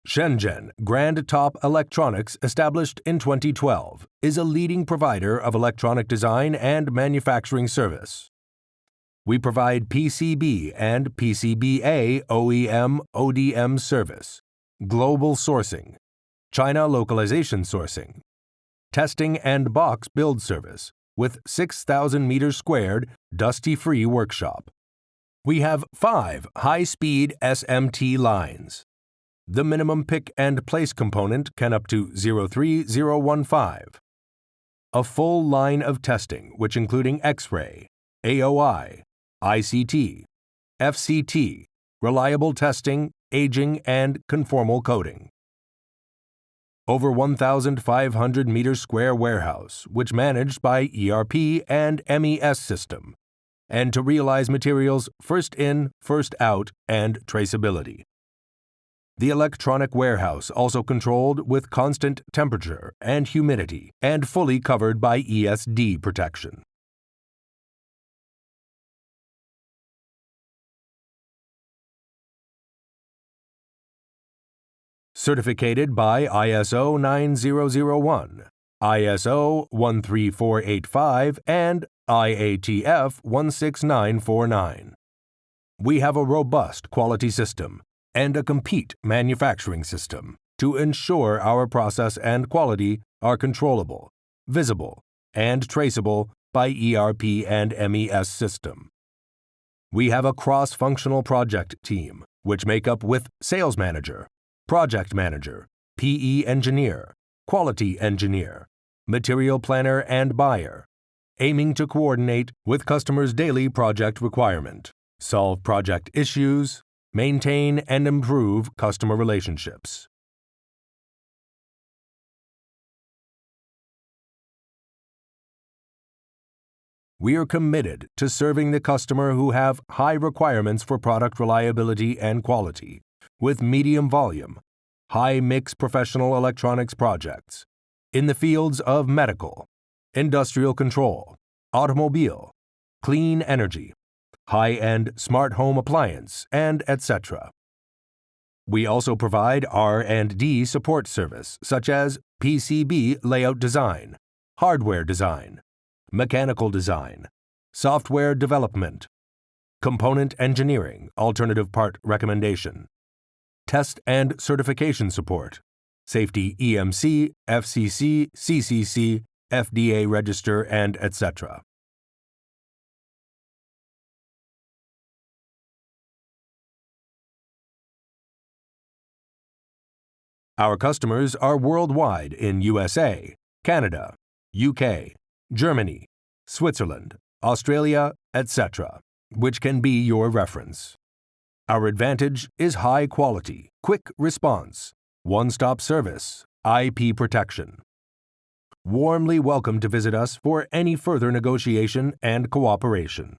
Shenzhen Grandtop Electronics, established in 2012, is a leading provider of electronic design and manufacturing service. We provide PCB and PCBA OEM ODM service, global sourcing, China localization sourcing, testing and box build service with 6,000 meters squared dusty-free workshop. We have 5 high-speed SMT lines. The minimum pick and place component can up to 03015. A full line of testing, which including X-ray, AOI, ICT, FCT, reliable testing, aging, and conformal coding. Over 1,500 meters square warehouse, which managed by ERP and MES system, and to realize materials first in, first out, and traceability. The electronic warehouse also controlled with constant temperature and humidity and fully covered by ESD protection. Certificated by ISO9001, ISO13485, and IATF16949. We have a robust quality system and a complete manufacturing system to ensure our process and quality are controllable, visible, and traceable by ERP and MES system. We have a cross-functional project team, which make up with sales manager, project manager, PE engineer, quality engineer, material planner and buyer, aiming to coordinate with customers' daily project requirement, solve project issues, maintain and improve customer relationships. We are committed to serving the customer who have high requirements for product reliability and quality, with medium volume, high-mix professional electronics projects in the fields of medical, industrial control, automobile, clean energy, high-end smart home appliance, and etc. We also provide R&D support service such as PCB layout design, hardware design, mechanical design, software development, component engineering, alternative part recommendation, test and certification support, safety EMC, FCC, CCC, FDA register, and etc. Our customers are worldwide in USA, Canada, UK, Germany, Switzerland, Australia, etc., which can be your reference. Our advantage is high quality, quick response, one-stop service, IP protection. Warmly welcome to visit us for any further negotiation and cooperation.